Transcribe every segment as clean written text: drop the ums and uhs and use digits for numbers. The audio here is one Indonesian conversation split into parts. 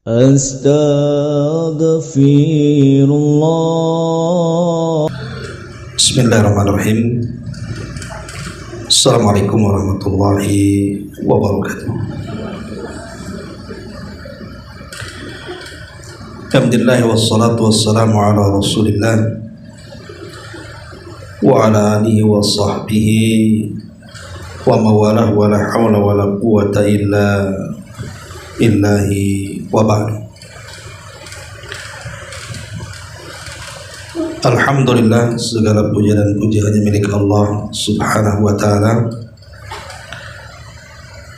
Astaghfirullah. Bismillahirrahmanirrahim. Assalamualaikum warahmatullahi wabarakatuh. Alhamdulillah wassalatu wassalamu ala Rasulillah wa ala alihi wa sahbihi wa mawalah wa la hawla wa la quwwata illa billahi wa ba'du. Alhamdulillah, segala puja dan puji hanya milik Allah subhanahu wa ta'ala.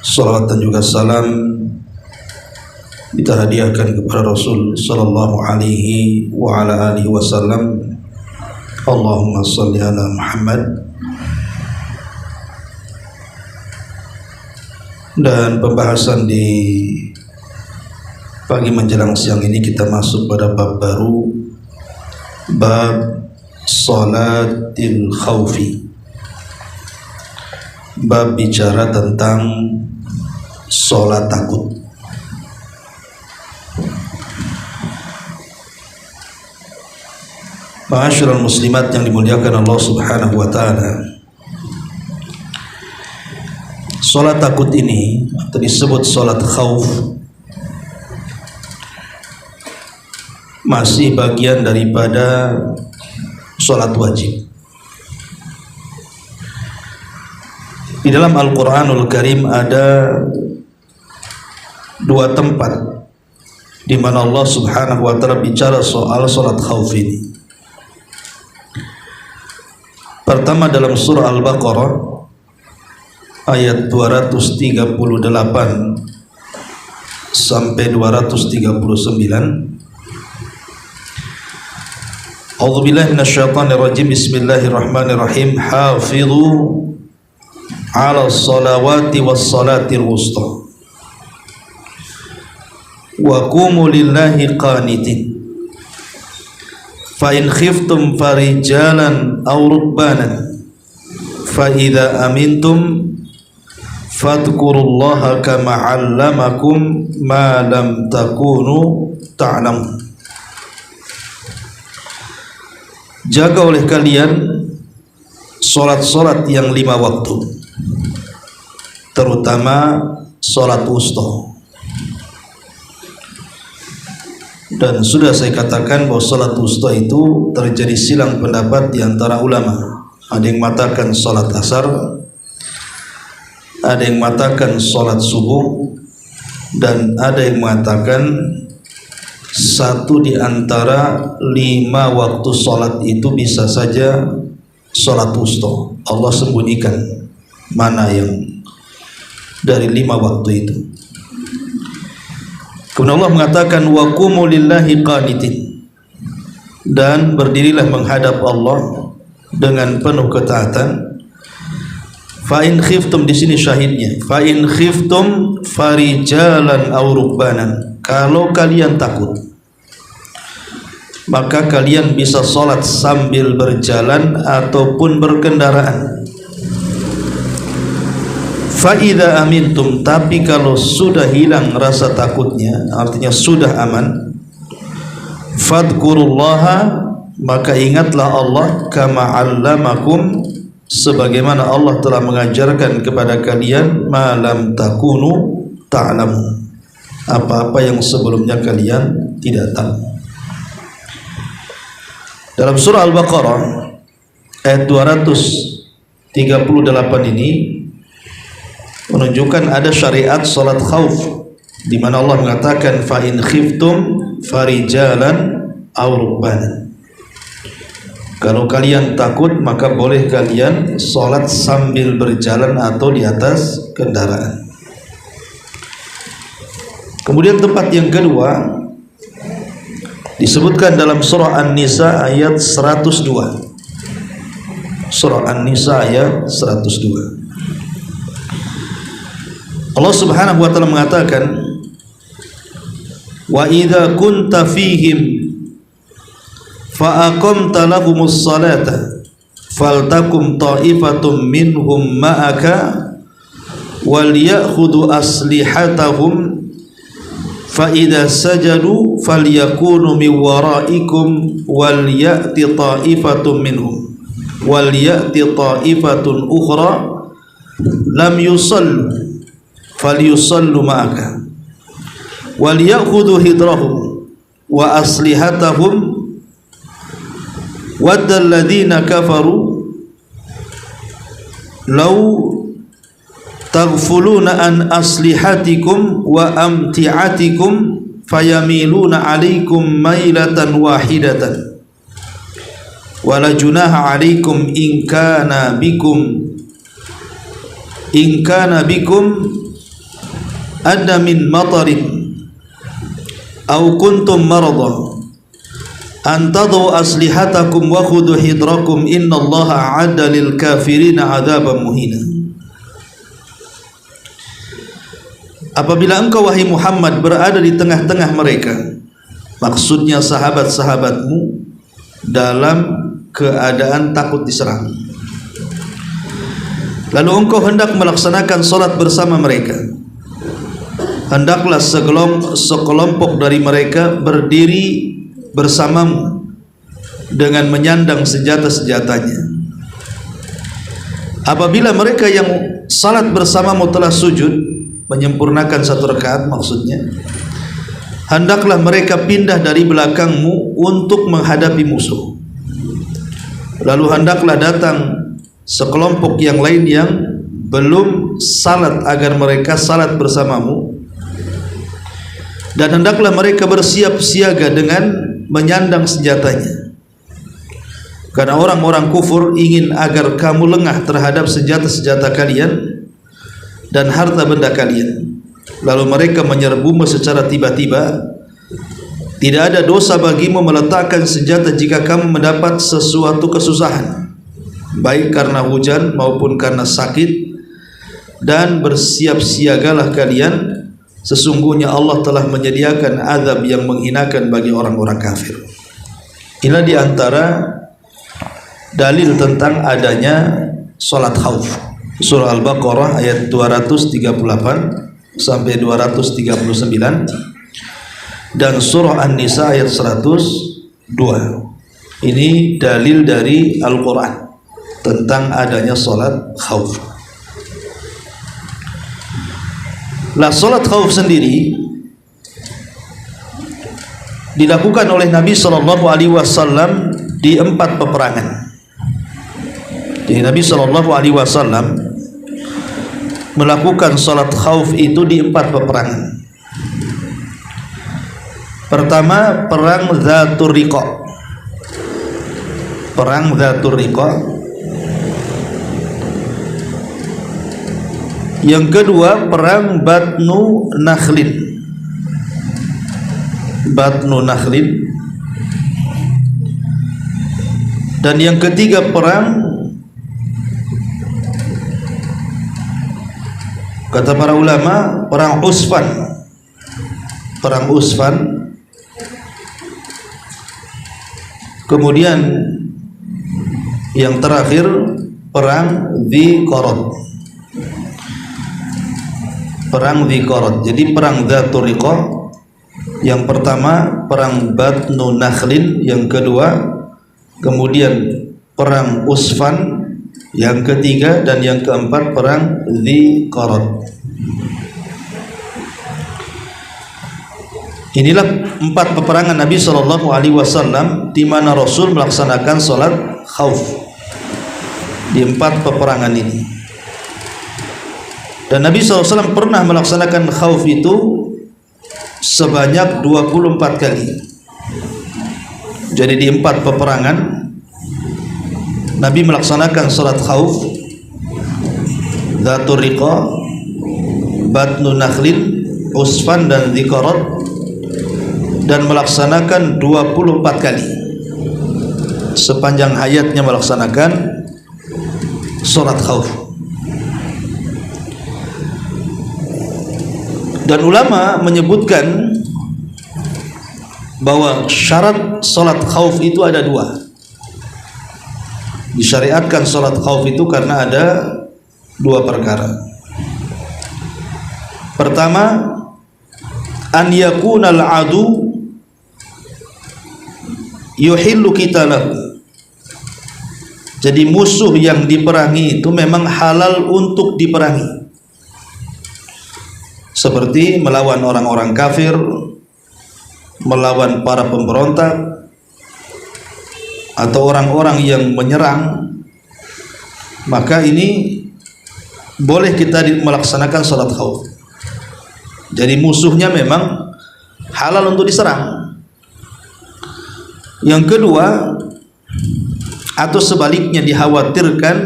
Salawat dan juga salam kita hadiahkan kepada Rasul sallallahu alaihi wa ala alihi wasallam. Allahumma salli ala Muhammad. Dan pembahasan di pagi menjelang siang ini kita masuk pada bab baru, bab salatil khawfi, bab bicara tentang salat takut. Ma'asyiral muslimat yang dimuliakan Allah subhanahu wa ta'ala, salat takut ini atau disebut salat khauf masih bagian daripada salat wajib. Di dalam Al-Quranul Karim ada dua tempat di mana Allah subhanahu wa ta'ala bicara soal salat khauf ini. Pertama dalam surah Al-Baqarah ayat 238 sampai 239. A'udzubillahi minasyaitonir rajim. Bismillahirrahmanirrahim. Hafizu 'alas salawati was salatil wusta wa qumu lillahi qanitin. Fa in khiftum farijalan aw rukbanan fa idza amintum fadhkurullaha kama 'allamakum ma lam takunu ta'lamun. Jaga oleh kalian salat-salat yang 5 waktu, terutama salat wusta. Dan sudah saya katakan bahwa salat wusta itu terjadi silang pendapat di antara ulama. Ada yang mengatakan salat asar, ada yang mengatakan salat subuh, dan ada yang mengatakan satu di antara 5 waktu salat itu bisa saja salat wusta. Allah sembunyikan mana yang dari 5 waktu itu. Kemudian Allah mengatakan wa qumu lillahi qanitin, dan berdirilah menghadap Allah dengan penuh ketaatan. Fa in khiftum, di sini syahidnya, fa in khiftum farijalan aw rukbanan. Kalau kalian takut, maka kalian bisa salat sambil berjalan ataupun berkendaraan. Fa idza amintum, tapi kalau sudah hilang rasa takutnya, artinya sudah aman, fadhkurullaha, maka ingatlah Allah, kama 'allamakum, sebagaimana Allah telah mengajarkan kepada kalian, ma lam takunu ta'lamun, apa-apa yang sebelumnya kalian tidak tahu. Dalam surah Al-Baqarah ayat 238 ini menunjukkan ada syariat salat khauf, di mana Allah mengatakan fa in khiftum farijalan aw rukbanan. Kalau kalian takut, maka boleh kalian salat sambil berjalan atau di atas kendaraan. Kemudian tempat yang kedua disebutkan dalam surah An-Nisa ayat 102. Surah An-Nisa ayat 102. Allah subhanahu wa ta'ala mengatakan wa idza kunta fihim fa aqamta lahumus salata faltakum ta'ifatum minhum ma'aka wal ya'khudhu aslihatahum fa idza sajadu falyakunu min waraikum wal ya'ti ta'ifatun minhum wal ya'ti ta'ifatun ukhra lam yusallu falyusallu ma'aka wal ya'khudhu hidrahum wa aslihatahum waddal ladzina kafaru law taghfuluna an aslihatikum wa amti'atikum fayamiluna alaikum mailatan wahidatan wala junaha alaikum in kana bikum adna min matarin aw kuntum marada an tadau aslihatakum wa khudhu hidrakum innallaha a'adda lil kafirina 'adzaban muhina. Apabila engkau wahai Muhammad berada di tengah-tengah mereka, maksudnya sahabat-sahabatmu, dalam keadaan takut diserang, lalu engkau hendak melaksanakan salat bersama mereka, hendaklah sekelompok dari mereka berdiri bersamamu dengan menyandang senjata-senjatanya. Apabila mereka yang salat bersamamu telah sujud, menyempurnakan satu rakaat maksudnya, hendaklah mereka pindah dari belakangmu untuk menghadapi musuh. Lalu hendaklah datang sekelompok yang lain yang belum salat agar mereka salat bersamamu, dan hendaklah mereka bersiap siaga dengan menyandang senjatanya, karena orang-orang kufur ingin agar kamu lengah terhadap senjata-senjata kalian dan harta benda kalian, lalu mereka menyerbumu secara tiba-tiba. Tidak ada dosa bagimu meletakkan senjata jika kamu mendapat sesuatu kesusahan, baik karena hujan maupun karena sakit, dan bersiap siagalah kalian, sesungguhnya Allah telah menyediakan azab yang menghinakan bagi orang-orang kafir. Inilah di antara dalil tentang adanya salat khauf. Surah Al-Baqarah ayat 238 sampai 239 dan surah An-Nisa ayat 102. Ini dalil dari Al-Quran tentang adanya salat khauf. Lah salat khauf sendiri dilakukan oleh Nabi SAW di 4 peperangan. Jadi Nabi SAW melakukan salat khauf itu di 4 peperangan. Pertama, perang Dzatur Riqa. Perang Dzatur Riqa. Yang kedua, perang Batnu Nakhlin. Batnu Nakhlin. Dan yang ketiga, perang, kata para ulama, perang Usfan. Perang Usfan. Kemudian yang terakhir, perang Dzulqarnain. Perang Dzulqarnain. Jadi perang Dzatur Riqa, yang pertama perang Batnu Nakhlin, yang kedua kemudian perang Usfan, yang ketiga, dan yang keempat perang Dzulqarnain. Inilah 4 peperangan Nabi SAW di mana Rasul melaksanakan salat khauf di 4 peperangan ini. Dan Nabi SAW pernah melaksanakan khauf itu sebanyak 24 kali. Jadi di 4 peperangan Nabi melaksanakan salat khauf, Dzatur Riqa, Batnu Nakhlin, Usfan dan Dzulqarnain, dan melaksanakan 24 kali sepanjang hayatnya melaksanakan salat khauf. Dan ulama menyebutkan bahwa syarat salat khauf itu ada 2. Disyariatkan salat khauf itu karena ada 2 perkara. Pertama, an yakunal adu yuhillu qitalahu. Jadi musuh yang diperangi itu memang halal untuk diperangi, seperti melawan orang-orang kafir, melawan para pemberontak, atau orang-orang yang menyerang. Maka ini boleh kita melaksanakan salat khauf. Jadi musuhnya memang halal untuk diserang. Yang kedua, atau sebaliknya dikhawatirkan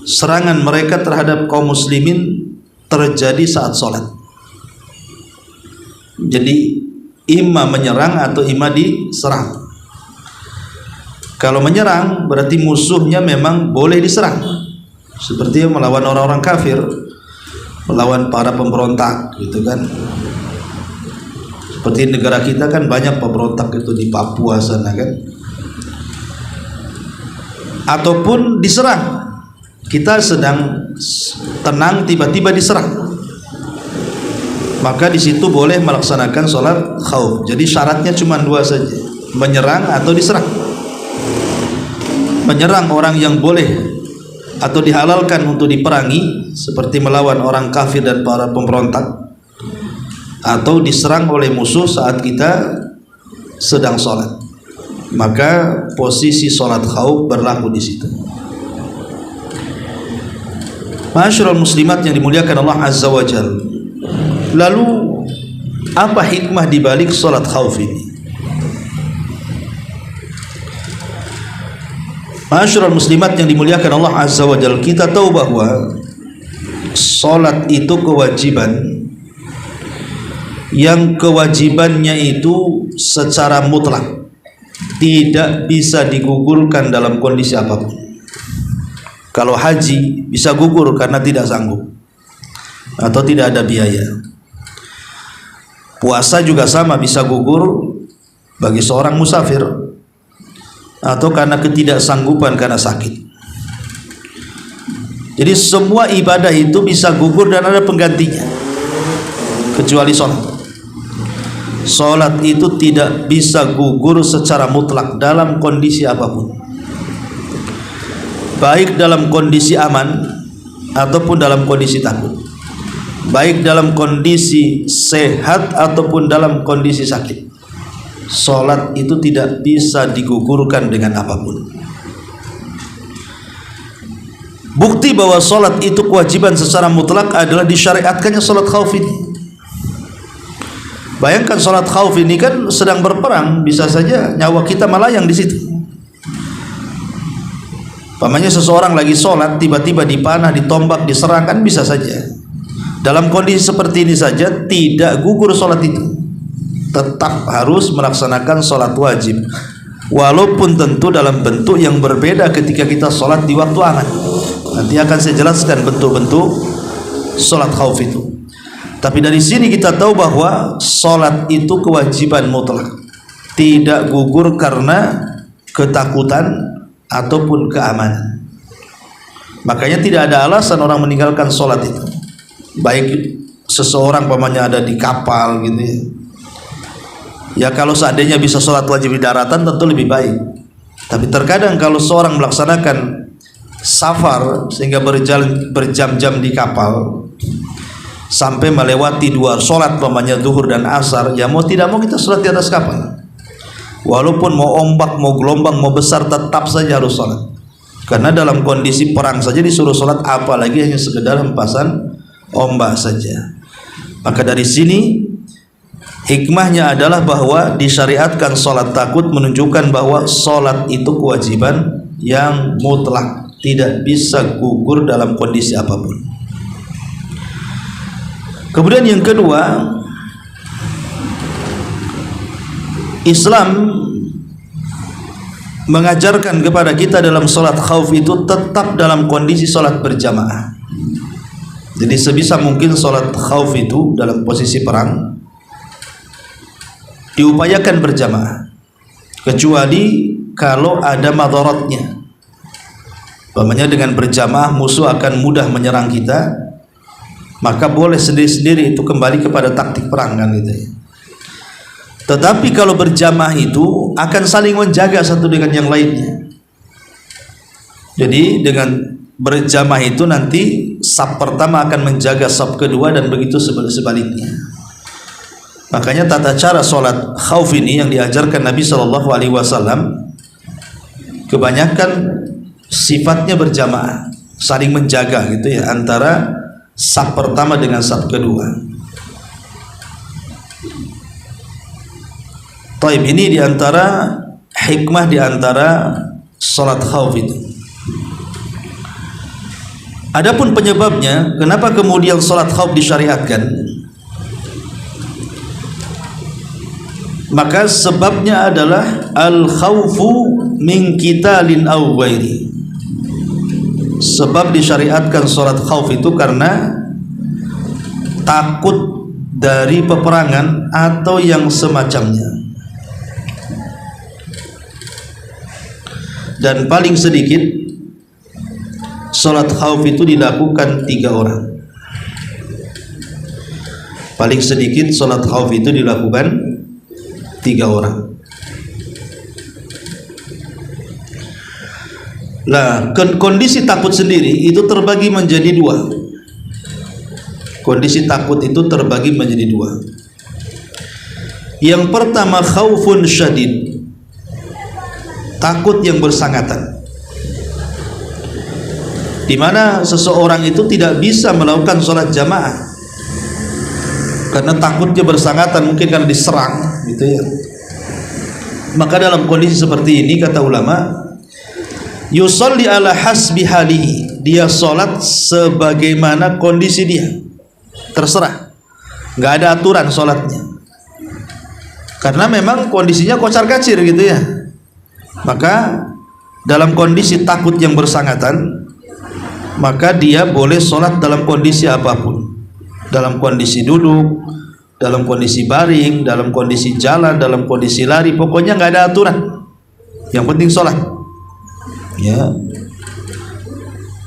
serangan mereka terhadap kaum muslimin terjadi saat sholat. Jadi imma menyerang atau imma diserang. Kalau menyerang berarti musuhnya memang boleh diserang, seperti melawan orang-orang kafir, melawan para pemberontak, gitu kan. Seperti negara kita kan banyak pemberontak itu di Papua sana kan. Ataupun diserang, kita sedang tenang tiba-tiba diserang, maka di situ boleh melaksanakan sholat khauf. Jadi syaratnya cuma dua saja, menyerang atau diserang. Menyerang orang yang boleh atau dihalalkan untuk diperangi, seperti melawan orang kafir dan para pemberontak, atau diserang oleh musuh saat kita sedang sholat, maka posisi sholat khauf berlaku di situ. Ma'asyiral muslimat yang dimuliakan Allah Azza wa Jalla, lalu apa hikmah dibalik sholat khauf ini? Ma'asyiral muslimat yang dimuliakan Allah Azza wa Jalla, kita tahu bahwa sholat itu kewajiban yang kewajibannya itu secara mutlak, tidak bisa digugurkan dalam kondisi apapun. Kalau haji bisa gugur karena tidak sanggup atau tidak ada biaya. Puasa juga sama, bisa gugur bagi seorang musafir atau karena ketidaksanggupan karena sakit. Jadi semua ibadah itu bisa gugur dan ada penggantinya, kecuali sholat. Sholat itu tidak bisa gugur secara mutlak dalam kondisi apapun, baik dalam kondisi aman ataupun dalam kondisi takut, baik dalam kondisi sehat ataupun dalam kondisi sakit. Sholat itu tidak bisa digugurkan dengan apapun. Bukti bahwa sholat itu kewajiban secara mutlak adalah disyariatkannya sholat khauf ini. Bayangkan sholat khauf ini kan sedang berperang, bisa saja nyawa kita melayang di situ. Pamannya seseorang lagi sholat tiba-tiba dipanah, ditombak, diserang, kan bisa saja. Dalam kondisi seperti ini saja tidak gugur sholat itu, tetap harus melaksanakan sholat wajib, walaupun tentu dalam bentuk yang berbeda ketika kita sholat di waktu aman. Nanti akan saya jelaskan bentuk-bentuk sholat khauf itu. Tapi dari sini kita tahu bahwa sholat itu kewajiban mutlak, tidak gugur karena ketakutan ataupun keamanan. Makanya tidak ada alasan orang meninggalkan sholat itu, baik seseorang pamannya ada di kapal gitu ya. Ya kalau seandainya bisa sholat wajib di daratan tentu lebih baik. Tapi terkadang kalau seorang melaksanakan safar sehingga berjalan berjam-jam di kapal sampai melewati dua sholat pamannya zuhur dan asar, ya mau tidak mau kita sholat di atas kapal. Walaupun mau ombak, mau gelombang, mau besar, tetap saja harus sholat. Karena dalam kondisi perang saja disuruh sholat, apalagi hanya sekedar hempasan ombak saja. Maka dari sini hikmahnya adalah bahwa disyariatkan sholat takut, menunjukkan bahwa sholat itu kewajiban yang mutlak, tidak bisa gugur dalam kondisi apapun. Kemudian yang kedua, Islam mengajarkan kepada kita dalam sholat khauf itu tetap dalam kondisi sholat berjamaah. Jadi sebisa mungkin sholat khauf itu dalam posisi perang diupayakan berjamaah, kecuali kalau ada madaratnya. Umpamanya dengan berjamaah musuh akan mudah menyerang kita, maka boleh sendiri-sendiri, itu kembali kepada taktik perang kan gitu ya. Tetapi kalau berjamaah itu akan saling menjaga satu dengan yang lainnya. Jadi dengan berjamaah itu nanti saf pertama akan menjaga saf kedua dan begitu sebaliknya. Makanya tata cara sholat khauf ini yang diajarkan Nabi SAW kebanyakan sifatnya berjamaah, saling menjaga gitu ya, antara saf pertama dengan saf kedua. Taib, ini diantara hikmah diantara sholat khauf itu. Adapun penyebabnya kenapa kemudian sholat khauf disyariatkan, maka sebabnya adalah al-khawfu min qitalin aw ghairi. Sebab disyariatkan sholat khauf itu karena takut dari peperangan atau yang semacamnya. Dan paling sedikit sholat khauf itu dilakukan 3 orang. Paling sedikit sholat khauf itu dilakukan 3 orang. Nah, kondisi takut sendiri itu terbagi menjadi 2. Kondisi takut itu terbagi menjadi 2. Yang pertama khaufun syadid, takut yang bersangatan, di mana seseorang itu tidak bisa melakukan sholat jamaah karena takutnya bersangatan, mungkin karena diserang gitu ya. Maka dalam kondisi seperti ini kata ulama, yusolli ala hasbi halihi, dia sholat sebagaimana kondisi dia, terserah, nggak ada aturan sholatnya karena memang kondisinya kocar-kacir gitu ya. Maka dalam kondisi takut yang bersangatan, maka dia boleh sholat dalam kondisi apapun, dalam kondisi duduk, dalam kondisi baring, dalam kondisi jalan, dalam kondisi lari, pokoknya nggak ada aturan, yang penting sholat ya.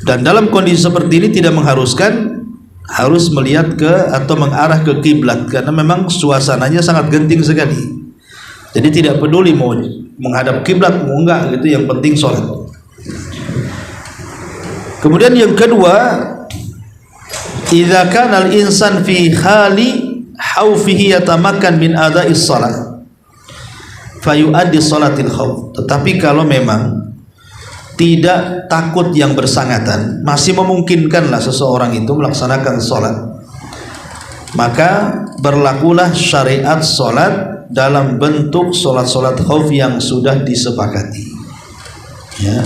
Dan dalam kondisi seperti ini tidak mengharuskan harus melihat ke atau mengarah ke kiblat, karena memang suasananya sangat genting sekali. Jadi tidak peduli mau menghadap kiblat mau enggak gitu, yang penting sholat. Kemudian yang kedua, idza kana al-insan fi hali haufihi yatamakkan min ada'is shalah fayuaddi shalatil khauf. Tetapi kalau memang tidak takut yang bersangatan, masih memungkinkanlah seseorang itu melaksanakan sholat, maka berlakulah syariat sholat dalam bentuk sholat-sholat khauf yang sudah disepakati ya.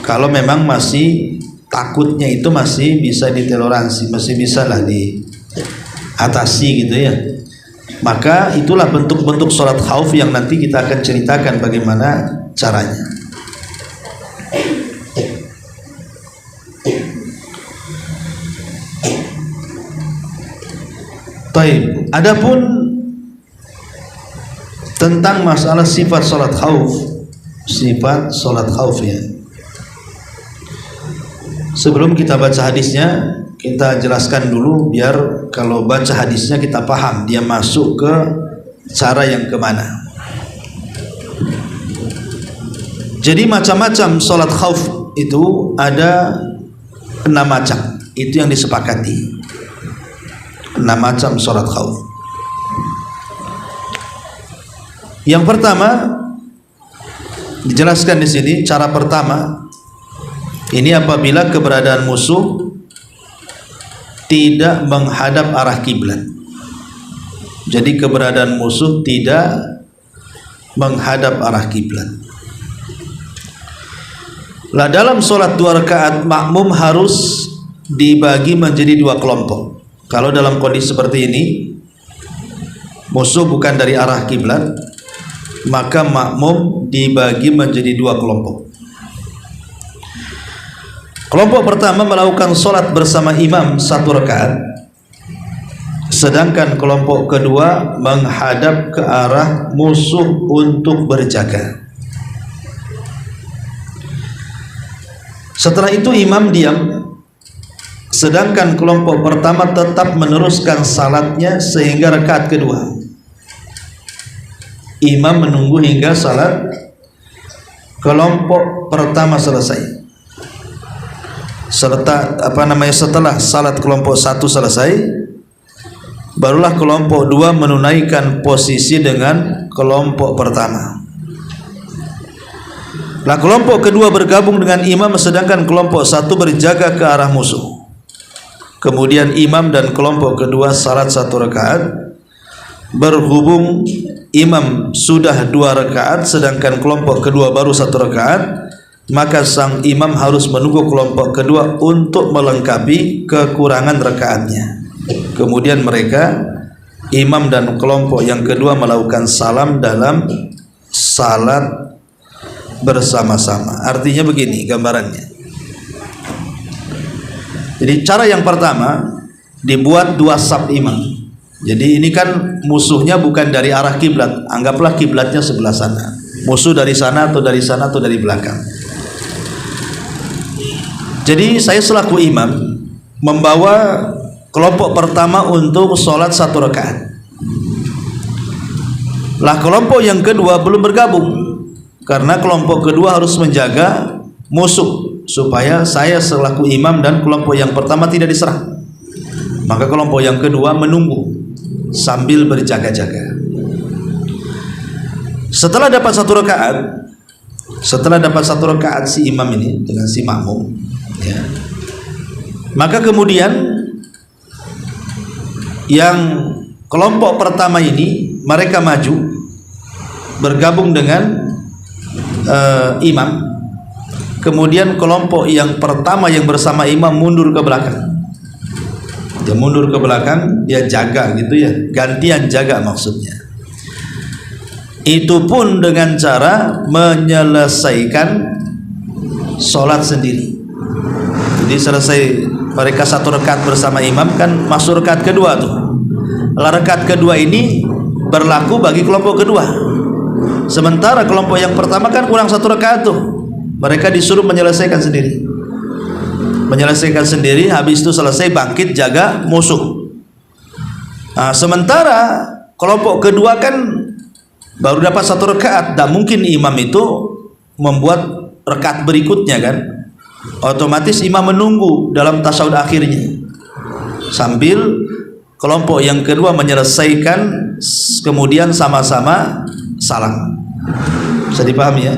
Kalau memang masih takutnya itu masih bisa ditoleransi, masih bisa lah diatasi gitu ya, maka itulah bentuk-bentuk sholat khauf yang nanti kita akan ceritakan bagaimana caranya. Taib, adapun tentang masalah sifat sholat khauf, sifat sholat khauf ya, sebelum kita baca hadisnya kita jelaskan dulu, biar kalau baca hadisnya kita paham dia masuk ke cara yang kemana. Jadi macam-macam sholat khauf itu ada 6 macam, itu yang disepakati, 6 macam sholat khauf. Yang pertama dijelaskan di sini, cara pertama ini apabila keberadaan musuh tidak menghadap arah kiblat. Jadi keberadaan musuh tidak menghadap arah kiblat. Lah dalam sholat 2 rakaat makmum harus dibagi menjadi 2 kelompok. Kalau dalam kondisi seperti ini musuh bukan dari arah kiblat, maka makmum dibagi menjadi 2 kelompok. Kelompok pertama melakukan sholat bersama imam 1 rakaat, sedangkan kelompok kedua menghadap ke arah musuh untuk berjaga. Setelah itu imam diam sedangkan kelompok pertama tetap meneruskan salatnya sehingga rakaat kedua. Imam menunggu hingga salat kelompok pertama selesai. Setelah salat kelompok satu selesai, barulah kelompok dua menunaikan posisi dengan kelompok pertama. Lah kelompok kedua bergabung dengan imam, sedangkan kelompok satu berjaga ke arah musuh. Kemudian imam dan kelompok kedua salat 1 rakaat. Berhubung imam sudah 2 rakaat sedangkan kelompok kedua baru 1 rakaat, maka sang imam harus menunggu kelompok kedua untuk melengkapi kekurangan rakaatnya. Kemudian mereka, imam dan kelompok yang kedua, melakukan salam dalam salat bersama-sama. Artinya begini gambarannya. Jadi cara yang pertama, dibuat 2 saf imam. Jadi ini kan musuhnya bukan dari arah kiblat, anggaplah kiblatnya sebelah sana, musuh dari sana atau dari sana atau dari belakang. Jadi saya selaku imam membawa kelompok pertama untuk sholat 1 rakaat. Lah kelompok yang kedua belum bergabung, karena kelompok kedua harus menjaga musuh supaya saya selaku imam dan kelompok yang pertama tidak diserang. Maka kelompok yang kedua menunggu sambil berjaga-jaga. Setelah dapat 1 rakaat, si imam ini dengan si makmum, ya, maka kemudian yang kelompok pertama ini mereka maju bergabung dengan imam. Kemudian kelompok yang pertama yang bersama imam mundur ke belakang. Dia mundur ke belakang, dia jaga gitu ya, gantian jaga maksudnya. Itu pun dengan cara menyelesaikan sholat sendiri. Jadi selesai mereka 1 rakaat bersama imam, kan masuk rakaat kedua tuh. Rakaat kedua ini berlaku bagi kelompok kedua. Sementara kelompok yang pertama kan kurang 1 rakaat tuh. Mereka disuruh menyelesaikan sendiri. Habis itu selesai bangkit jaga musuh. Nah, sementara kelompok kedua kan baru dapat 1 rakaat, tak mungkin imam itu membuat rakaat berikutnya kan. Otomatis imam menunggu dalam tasyahud akhirnya sambil kelompok yang kedua menyelesaikan, kemudian sama-sama salam. Bisa dipahami ya?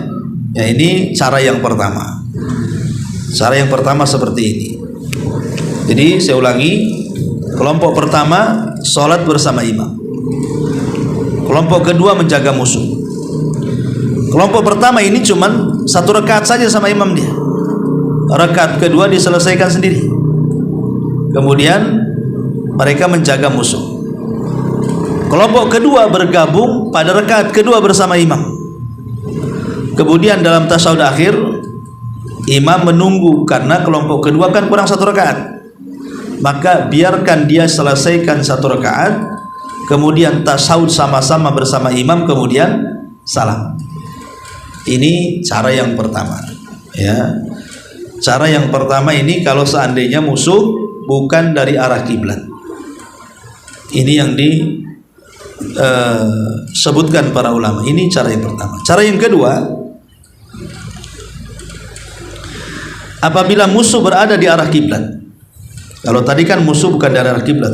Ya, ini cara yang pertama. Cara yang pertama seperti ini. Jadi saya ulangi, kelompok pertama sholat bersama imam, kelompok kedua menjaga musuh. Kelompok pertama ini cuman 1 rakaat saja sama imam dia. Rakaat kedua diselesaikan sendiri. Kemudian mereka menjaga musuh. Kelompok kedua bergabung pada rakaat kedua bersama imam. Kemudian dalam tasyahud akhir imam menunggu, karena kelompok kedua kan kurang 1 rakaat. Maka biarkan dia selesaikan 1 rakaat, kemudian tasyahud sama-sama bersama imam, kemudian salam. Ini cara yang pertama, ya. Cara yang pertama ini kalau seandainya musuh bukan dari arah kiblat. Ini yang disebutkan para ulama. Ini cara yang pertama. Cara yang kedua, apabila musuh berada di arah kiblat. Kalau tadi kan musuh bukan dari arah kiblat,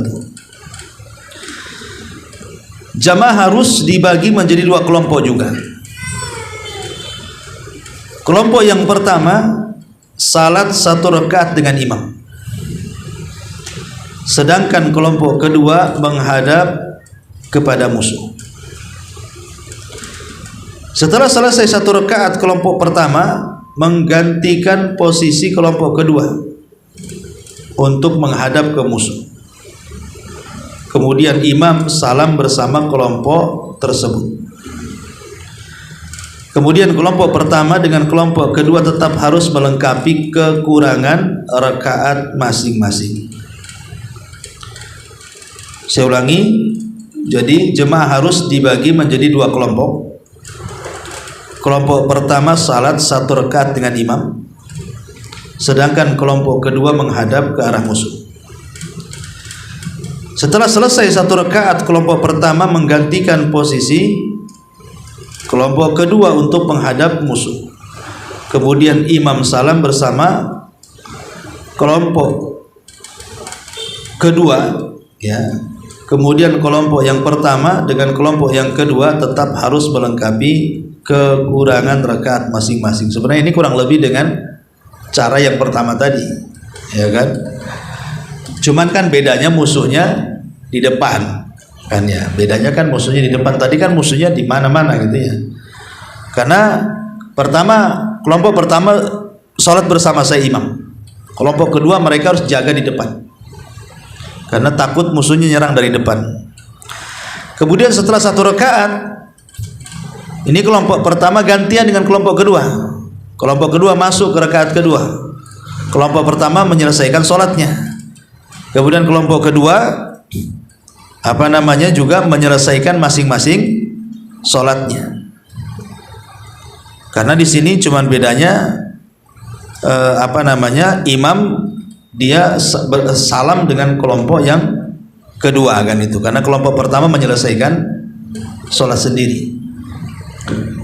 jamaah harus dibagi menjadi 2 kelompok juga. Kelompok yang pertama salat 1 rakaat dengan imam, sedangkan kelompok kedua menghadap kepada musuh. Setelah selesai 1 rakaat, kelompok pertama menggantikan posisi kelompok kedua untuk menghadap ke musuh. Kemudian imam salam bersama kelompok tersebut. Kemudian kelompok pertama dengan kelompok kedua tetap harus melengkapi kekurangan rakaat masing-masing. Saya ulangi, jadi jemaah harus dibagi menjadi 2 kelompok. Kelompok pertama salat 1 rakaat dengan imam, sedangkan kelompok kedua menghadap ke arah musuh. Setelah selesai satu rakaat, kelompok pertama menggantikan posisi kelompok kedua untuk menghadap musuh. Kemudian imam salam bersama kelompok kedua, ya. Kemudian kelompok yang pertama dengan kelompok yang kedua tetap harus melengkapi kekurangan rakaat masing-masing. Sebenarnya ini kurang lebih dengan cara yang pertama tadi, ya kan? Cuman kan bedanya musuhnya di depan, kan ya. Bedanya kan musuhnya di depan. Tadi kan musuhnya di mana-mana gitu ya. Karena kelompok pertama sholat bersama saya imam. Kelompok kedua mereka harus jaga di depan, karena takut musuhnya nyerang dari depan. Kemudian setelah satu rakaat, ini kelompok pertama gantian dengan kelompok kedua. Kelompok kedua masuk ke rakaat kedua. Kelompok pertama menyelesaikan sholatnya. Kemudian kelompok kedua juga menyelesaikan masing-masing sholatnya. Karena di sini cuman bedanya imam dia salam dengan kelompok yang kedua kan itu. Karena kelompok pertama menyelesaikan sholat sendiri.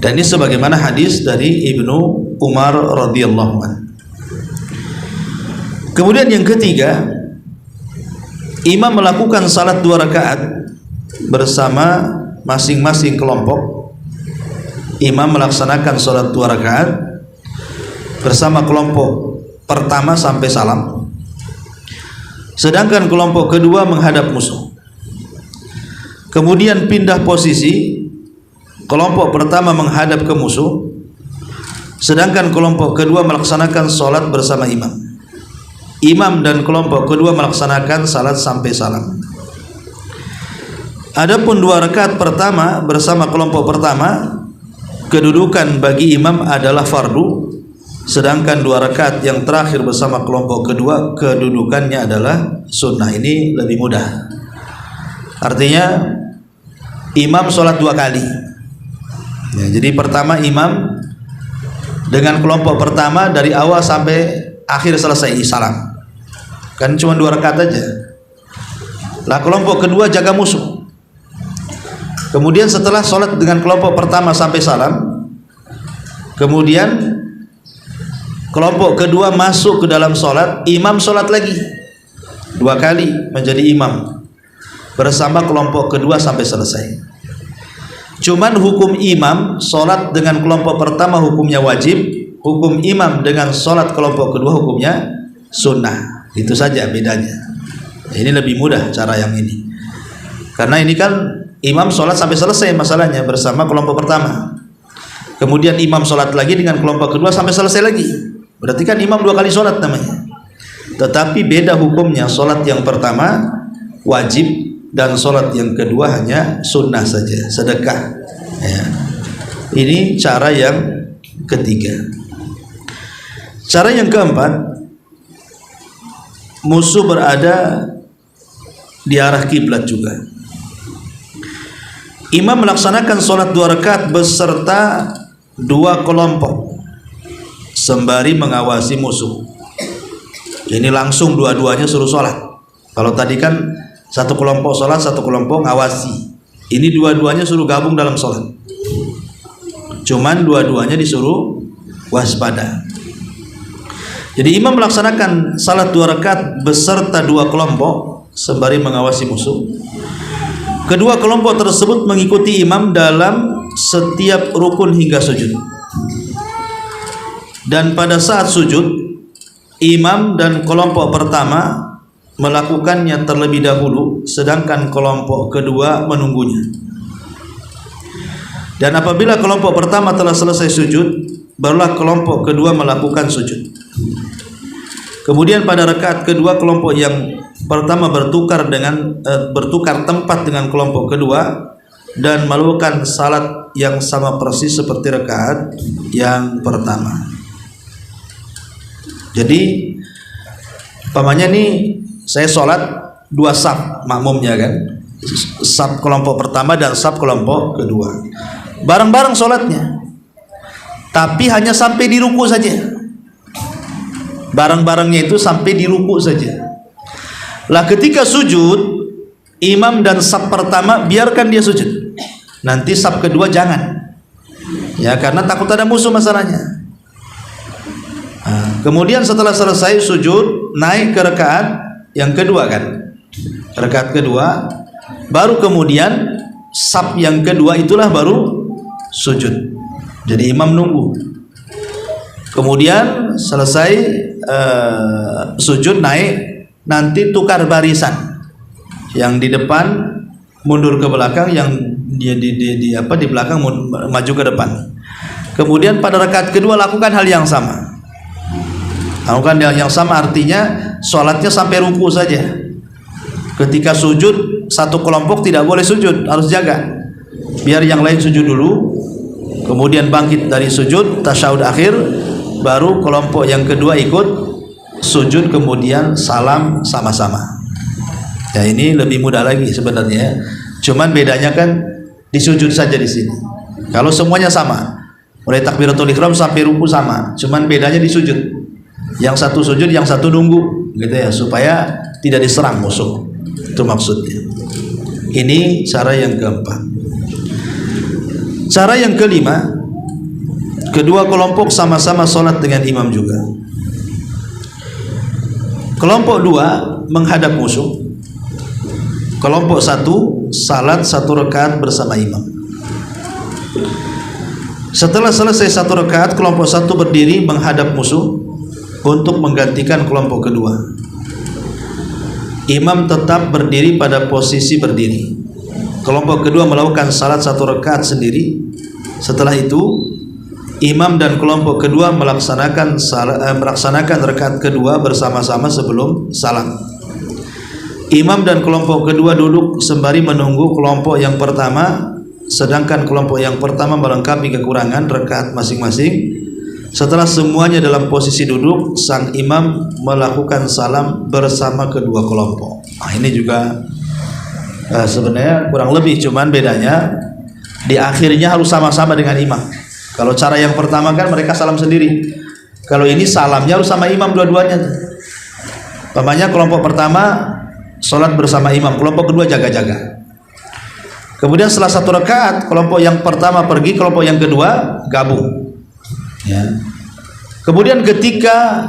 Dan ini sebagaimana hadis dari Ibnu Umar radhiyallahu anhu. Kemudian yang ketiga, imam melakukan salat 2 rakaat bersama masing-masing kelompok. Imam melaksanakan salat 2 rakaat bersama kelompok pertama sampai salam, sedangkan kelompok kedua menghadap musuh. Kemudian pindah posisi, kelompok pertama menghadap ke musuh, sedangkan kelompok kedua melaksanakan salat bersama imam. Imam dan kelompok kedua melaksanakan salat sampai salam. Adapun 2 rakaat pertama bersama kelompok pertama, kedudukan bagi imam adalah fardu, sedangkan 2 rakaat yang terakhir bersama kelompok kedua kedudukannya adalah sunnah. Ini lebih mudah. Artinya imam sholat 2 kali. Ya, jadi pertama imam dengan kelompok pertama dari awal sampai akhir selesai salam. Kan cuma 2 rakaat aja. Lah kelompok kedua jaga musuh. Kemudian setelah sholat dengan kelompok pertama sampai salam, kemudian kelompok kedua masuk ke dalam sholat, imam sholat lagi 2 kali menjadi imam bersama kelompok kedua sampai selesai. Cuman hukum imam sholat dengan kelompok pertama hukumnya wajib, hukum imam dengan sholat kelompok kedua hukumnya sunnah. Itu saja bedanya. Ini lebih mudah cara yang ini, karena ini kan imam sholat sampai selesai masalahnya bersama kelompok pertama, kemudian imam sholat lagi dengan kelompok kedua sampai selesai lagi. Berarti kan imam 2 kali sholat namanya. Tetapi beda hukumnya, sholat yang pertama wajib dan sholat yang kedua hanya sunnah saja, sedekah ya. Ini cara yang ketiga. Cara yang keempat, musuh berada di arah kiblat juga. Imam melaksanakan sholat 2 rakaat beserta 2 kelompok sembari mengawasi musuh. Ini langsung dua-duanya suruh sholat. Kalau tadi kan satu kelompok sholat, satu kelompok ngawasi. Ini dua-duanya suruh gabung dalam sholat. Cuman dua-duanya disuruh waspada. Jadi imam melaksanakan salat 2 rakaat beserta 2 kelompok sembari mengawasi musuh. Kedua kelompok tersebut mengikuti imam dalam setiap rukun hingga sujud. Dan pada saat sujud, imam dan kelompok pertama melakukannya terlebih dahulu, sedangkan kelompok kedua menunggunya. Dan apabila kelompok pertama telah selesai sujud, barulah kelompok kedua melakukan sujud. Kemudian pada rakaat kedua, kelompok yang pertama bertukar tempat dengan kelompok kedua dan melakukan salat yang sama persis seperti rakaat yang pertama. Jadi umpamanya nih saya sholat 2 saf makmumnya kan, saf kelompok pertama dan saf kelompok kedua, bareng-bareng sholatnya, tapi hanya sampai di ruku saja. Barang-barangnya itu sampai di ruku saja. Lah ketika sujud, imam dan saf pertama biarkan dia sujud. Nanti saf kedua jangan. Ya, karena takut ada musuh masalahnya. Kemudian setelah selesai sujud, naik ke rakaat yang kedua kan. Rakaat kedua, baru kemudian saf yang kedua itulah baru sujud. Jadi imam nunggu. Kemudian selesai sujud naik, nanti tukar barisan. Yang di depan mundur ke belakang, yang di belakang maju ke depan. Kemudian pada rakaat kedua lakukan hal yang sama. Lakukan hal yang sama artinya sholatnya sampai ruku saja. Ketika sujud, satu kelompok tidak boleh sujud, harus jaga. Biar yang lain sujud dulu, kemudian bangkit dari sujud, tasyahud akhir, baru kelompok yang kedua ikut sujud, kemudian salam sama-sama. Ya, ini lebih mudah lagi sebenarnya. Cuman bedanya kan di sujud saja di sini. Kalau semuanya sama, mulai takbiratul ihram sampai ruku sama, cuman bedanya di sujud. Yang satu sujud, yang satu nunggu, gitu ya, supaya tidak diserang musuh. Itu maksudnya. Ini cara yang keempat. Cara yang kelima, kedua kelompok sama-sama sholat dengan imam juga. Kelompok dua menghadap musuh. Kelompok satu salat satu rakaat bersama imam. Setelah selesai satu rakaat, kelompok satu berdiri menghadap musuh untuk menggantikan kelompok kedua. Imam tetap berdiri pada posisi berdiri. Kelompok kedua melakukan salat satu rakaat sendiri. Setelah itu imam dan kelompok kedua melaksanakan rakaat kedua bersama-sama sebelum salam. Imam dan kelompok kedua duduk sembari menunggu kelompok yang pertama, sedangkan kelompok yang pertama melengkapi kekurangan rakaat masing-masing. Setelah semuanya dalam posisi duduk, sang imam melakukan salam bersama kedua kelompok. Nah, ini juga sebenarnya kurang lebih, cuman bedanya di akhirnya harus sama-sama dengan imam. Kalau cara yang pertama kan mereka salam sendiri. Kalau ini salamnya harus sama imam dua-duanya. Umpamanya kelompok pertama sholat bersama imam, kelompok kedua jaga-jaga. Kemudian setelah satu rakaat, kelompok yang pertama pergi, kelompok yang kedua gabung. Ya. Kemudian ketika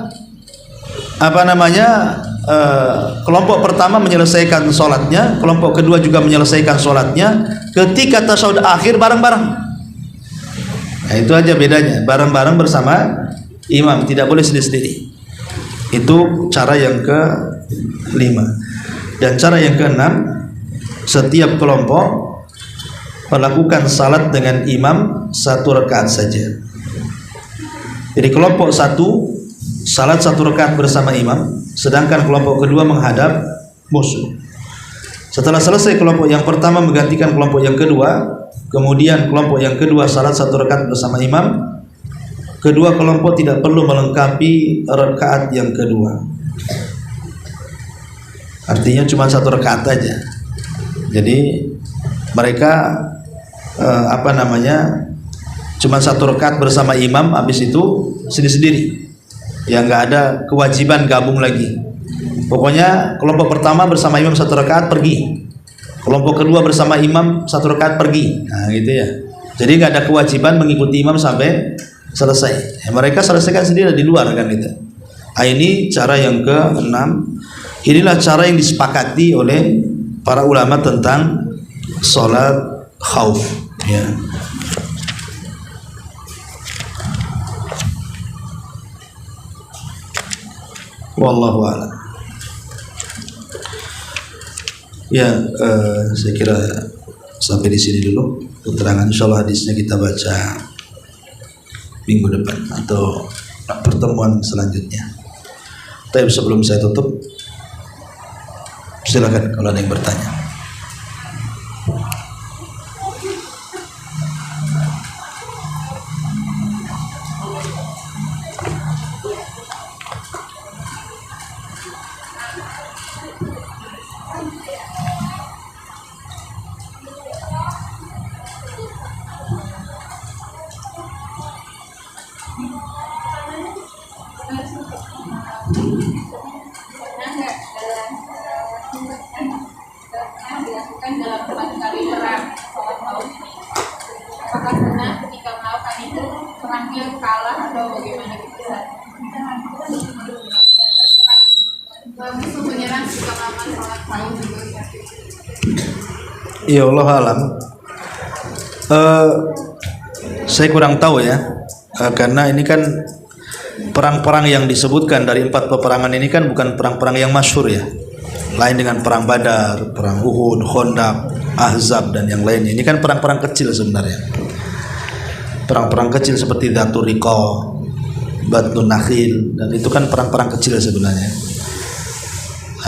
kelompok pertama menyelesaikan sholatnya, kelompok kedua juga menyelesaikan sholatnya, ketika tasyahud akhir bareng-bareng. Nah, itu aja bedanya, bareng-bareng bersama imam, tidak boleh sendiri-sendiri. Itu cara yang ke-5. Dan cara yang ke-6, setiap kelompok melakukan salat dengan imam satu rakaat saja. Jadi kelompok satu salat satu rakaat bersama imam, sedangkan kelompok kedua menghadap musuh. Setelah selesai kelompok yang pertama menggantikan kelompok yang kedua, kemudian kelompok yang kedua salat satu rakaat bersama imam. Kedua kelompok tidak perlu melengkapi rakaat yang kedua. Artinya cuma satu rakaat aja. Jadi mereka cuma satu rakaat bersama imam, habis itu sendiri-sendiri. Ya, nggak ada kewajiban gabung lagi. Pokoknya kelompok pertama bersama imam satu rakaat pergi, kelompok kedua bersama imam satu rakaat pergi. Nah, gitu ya. Jadi nggak ada kewajiban mengikuti imam sampai selesai. Ya, mereka selesaikan sendiri di luar kan gitu. Nah, ini cara yang ke-6. Inilah cara yang disepakati oleh para ulama tentang sholat khauf. Ya. Wallahu a'lam. Ya, saya kira sampai di sini dulu keterangan. Insyaallah hadisnya kita baca minggu depan atau pertemuan selanjutnya. Tapi sebelum saya tutup, silakan kalau ada yang bertanya. apakah benar ketika melakukan itu perangnya kalah atau bagaimana bisa musuh menyerang ketika melakukan sholat tahu juga. Ya Allah alam. Saya kurang tahu ya, karena ini kan perang-perang yang disebutkan dari 4 peperangan ini kan bukan perang-perang yang masyhur ya. Lain dengan perang Badar, perang Uhud, Khandaq, Ahzab dan yang lainnya. Ini kan perang-perang kecil sebenarnya. Perang-perang kecil seperti Dzatur Riqa, Batnun Nakhil, dan itu kan perang-perang kecil sebenarnya.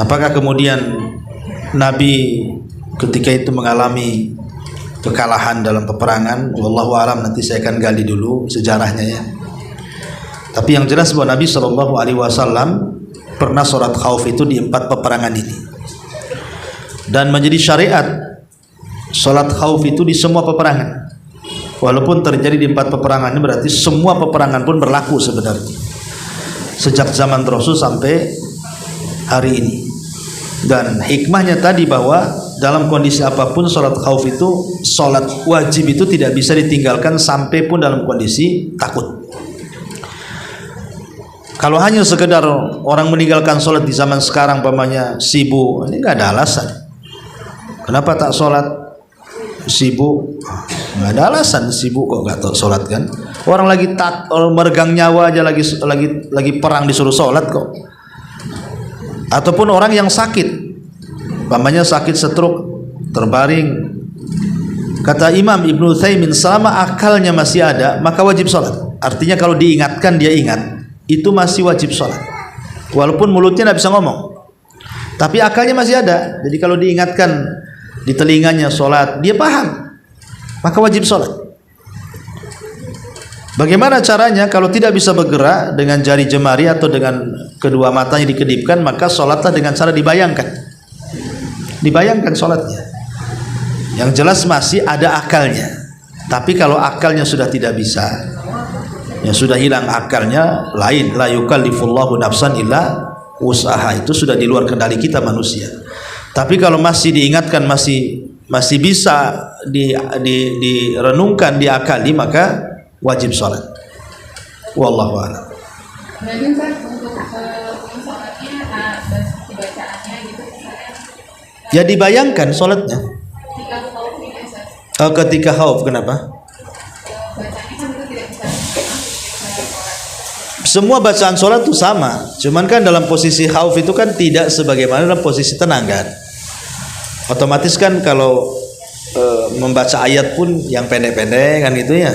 Apakah kemudian Nabi ketika itu mengalami kekalahan dalam peperangan? Wallahu alam, nanti saya akan gali dulu sejarahnya ya. Tapi yang jelas bahwa Nabi SAW pernah sholat khauf itu di 4 peperangan ini, dan menjadi syariat sholat khauf itu di semua peperangan. Walaupun terjadi di 4 peperangan ini, berarti semua peperangan pun berlaku sebenarnya sejak zaman Rasul sampai hari ini. Dan hikmahnya tadi bahwa dalam kondisi apapun sholat khauf itu, sholat wajib itu tidak bisa ditinggalkan sampai pun dalam kondisi takut. Kalau hanya sekedar orang meninggalkan sholat di zaman sekarang, pamannya sibuk, ini nggak ada alasan. Kenapa tak sholat? Sibuk, nggak ada alasan sibuk kok nggak tahu sholat kan? Orang lagi meregang nyawa aja, lagi perang disuruh sholat kok. Ataupun orang yang sakit, pamannya sakit stroke, terbaring. Kata Imam Ibnu Utsaimin, selama akalnya masih ada maka wajib sholat. Artinya kalau diingatkan dia ingat, itu masih wajib sholat. Walaupun mulutnya tidak bisa ngomong, tapi akalnya masih ada. Jadi kalau diingatkan di telinganya sholat, dia paham, maka wajib sholat. Bagaimana caranya? Kalau tidak bisa bergerak dengan jari jemari atau dengan kedua matanya dikedipkan, maka sholatlah dengan cara dibayangkan. Dibayangkan sholatnya. Yang jelas masih ada akalnya. Tapi kalau akalnya sudah tidak bisa, yang sudah hilang akalnya, lain. La yukallifullahu nafsan illa wus'aha, itu sudah di luar kendali kita manusia. Tapi kalau masih diingatkan, masih bisa direnungkan, diakali, maka wajib sholat. Wallahu a'lam. Berarti Ustaz untuk sholatnya, bacaannya gitu misalnya, Ya dibayangkan sholatnya. ketika khauf ini Ustaz, Ketika khauf, kenapa? bacanya kan itu tidak bisa sholat. Semua bacaan sholat itu sama, cuman kan dalam posisi khauf itu kan tidak sebagaimana dalam posisi tenang kan. Otomatis kan kalau membaca ayat pun yang pendek-pendek kan gitu ya.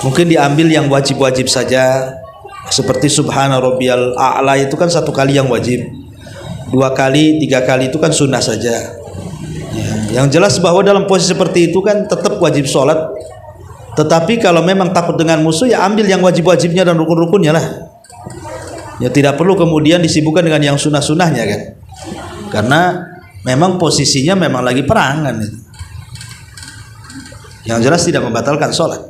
Mungkin diambil yang wajib-wajib saja, seperti Subhana Rabbiyal A'la itu kan 1 kali yang wajib, 2 kali, 3 kali itu kan sunnah saja ya. Yang jelas bahwa dalam posisi seperti itu kan tetap wajib sholat. Tetapi kalau memang takut dengan musuh, ya ambil yang wajib-wajibnya dan rukun-rukunnya lah. Ya tidak perlu kemudian disibukkan dengan yang sunnah-sunnahnya kan. Karena memang posisinya memang lagi perang kan itu. Yang jelas tidak membatalkan sholat.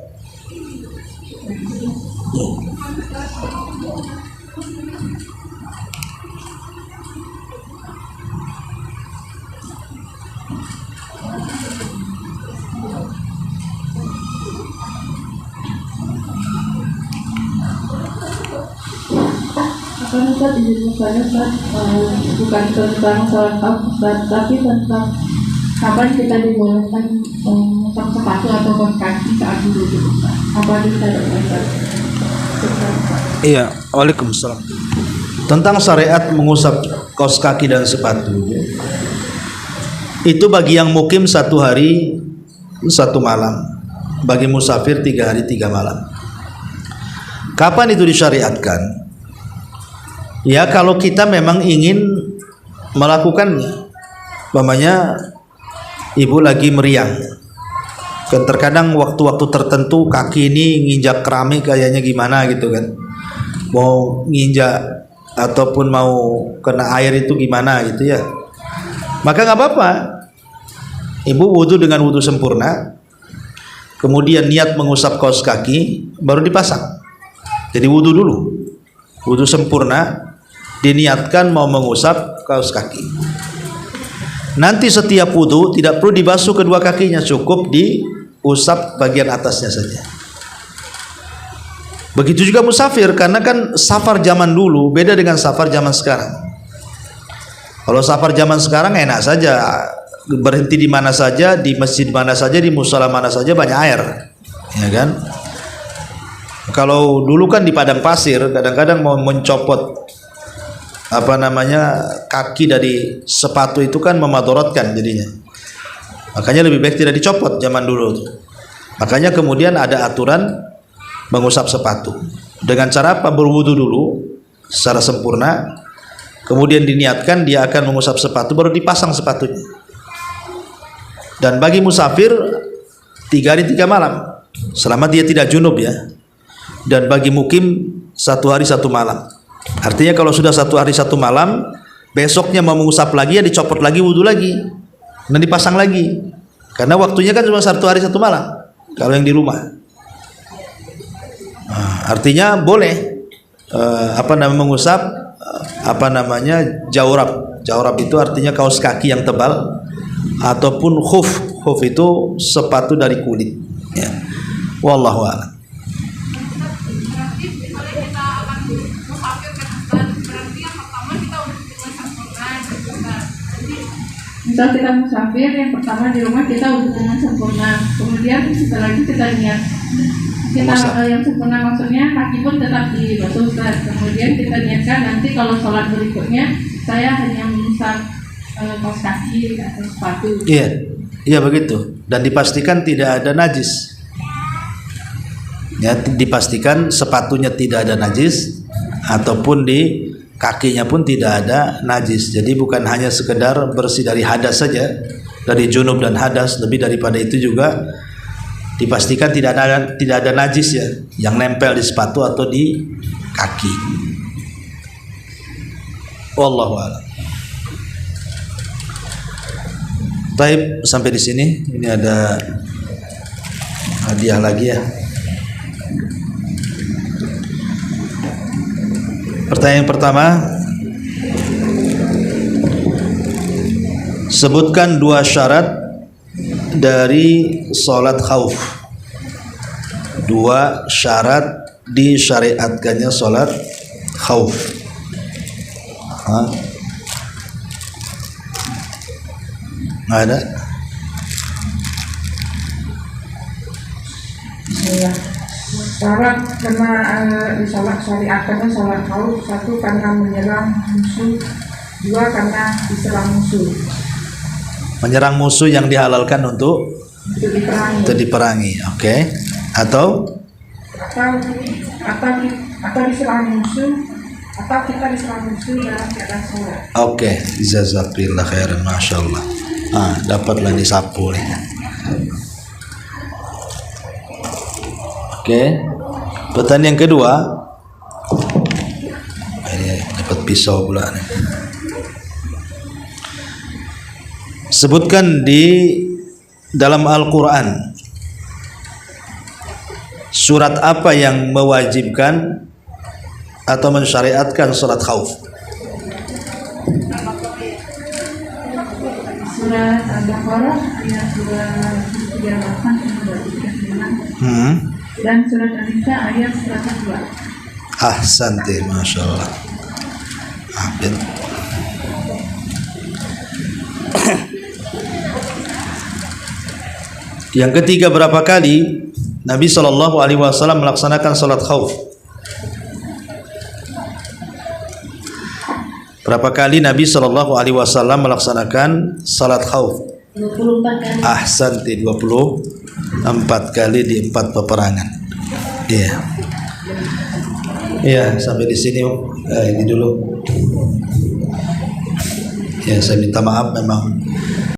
Karena Ustaz izin saya Ustaz, bukan tentang sholat Ustaz, tapi tentang kapan kita dibolehkan mengusap sepatu atau kaos kaki saat duduk Ustaz. Apa bisa Ustaz? Iya, waalaikumsalam. Tentang syariat mengusap kaos kaki dan sepatu, itu bagi yang mukim 1 hari 1 malam, bagi musafir 3 hari 3 malam. Kapan itu disyariatkan? Ya kalau kita memang ingin melakukannya, umpamanya ibu lagi meriang, kan terkadang waktu-waktu tertentu kaki ini nginjak keramik kayaknya gimana gitu kan, mau nginjak ataupun mau kena air itu gimana gitu ya, maka nggak apa-apa, ibu wudhu dengan wudhu sempurna, kemudian niat mengusap kaos kaki baru dipasang. Jadi wudhu dulu, wudhu sempurna, diniatkan mau mengusap kaos kaki. Nanti setiap wudhu tidak perlu dibasuh kedua kakinya, cukup usap bagian atasnya saja. Begitu juga musafir, karena kan safar zaman dulu beda dengan safar zaman sekarang. Kalau safar zaman sekarang enak saja, berhenti di mana saja, di masjid mana saja, di musala mana saja, banyak air, ya kan? Kalau dulu kan di padang pasir, kadang-kadang mau mencopot kaki dari sepatu itu kan memadorotkan jadinya. Makanya lebih baik tidak dicopot zaman dulu. Makanya kemudian ada aturan mengusap sepatu dengan cara apa? Berwudu dulu secara sempurna, kemudian diniatkan dia akan mengusap sepatu, baru dipasang sepatunya. Dan bagi musafir 3 hari 3 malam selama dia tidak junub ya. Dan bagi mukim 1 hari 1 malam. Artinya kalau sudah 1 hari 1 malam, besoknya mau mengusap lagi, ya dicopot lagi, wudu lagi, dan dipasang lagi. Karena waktunya kan cuma 1 hari 1 malam kalau yang di rumah. Nah, artinya boleh mengusap jawrab. Jawrab itu artinya kaos kaki yang tebal, ataupun khuf. Khuf itu sepatu dari kulit. Ya. Wallahu a'lam. Berarti misalnya kita akan musafir ke Busan, berarti yang pertama kita udah dengan sempurna gitu kan. Misal kita musafir, yang pertama di rumah kita udah dengan sempurna, kemudian setelah itu kita niat kita yang sempurna, maksudnya kaki pun tetap dibasuh, kemudian kita niatkan nanti kalau sholat berikutnya saya hanya mengusap kaos kaki atau sepatu. Iya begitu, dan dipastikan tidak ada najis. Ya, dipastikan sepatunya tidak ada najis, ataupun di kakinya pun tidak ada najis. Jadi bukan hanya sekedar bersih dari hadas saja, dari junub dan hadas, lebih daripada itu juga dipastikan tidak ada najis ya yang nempel di sepatu atau di kaki. Wallahu a'lam. Baik, sampai di sini. Ini ada hadiah lagi ya. Pertanyaan pertama, sebutkan 2 syarat dari sholat khauf. 2 syarat disyariatkannya sholat khauf. Nggak ada? Syarat karena syariatkannya sholat khauf, 1 karena menyerang musuh, 2 karena diserang musuh. Menyerang musuh yang dihalalkan untuk diperangi. Oke. Atau diserang musuh, atau kita diserang musuh dalam keadaan sholat. Oke, jazakallah khairan, masyaallah. Dapatlah disapu nih. Oke. Pertanyaan yang kedua. Ini dapat pisau pula nih. Sebutkan di dalam Al-Quran surat apa yang mewajibkan atau mensyariatkan sholat khauf? Surat Al-Baqarah ayat 238 dan surat An-Nisa ayat 102. Ahsanti, masyaallah. Yang ketiga, berapa kali Nabi SAW melaksanakan salat khauf? Berapa kali Nabi SAW melaksanakan salat khauf? 24 kali. Ahsanti, 24 kali di 4 peperangan. Iya. Iya, sampai di sini ini dulu. Ya, saya minta maaf memang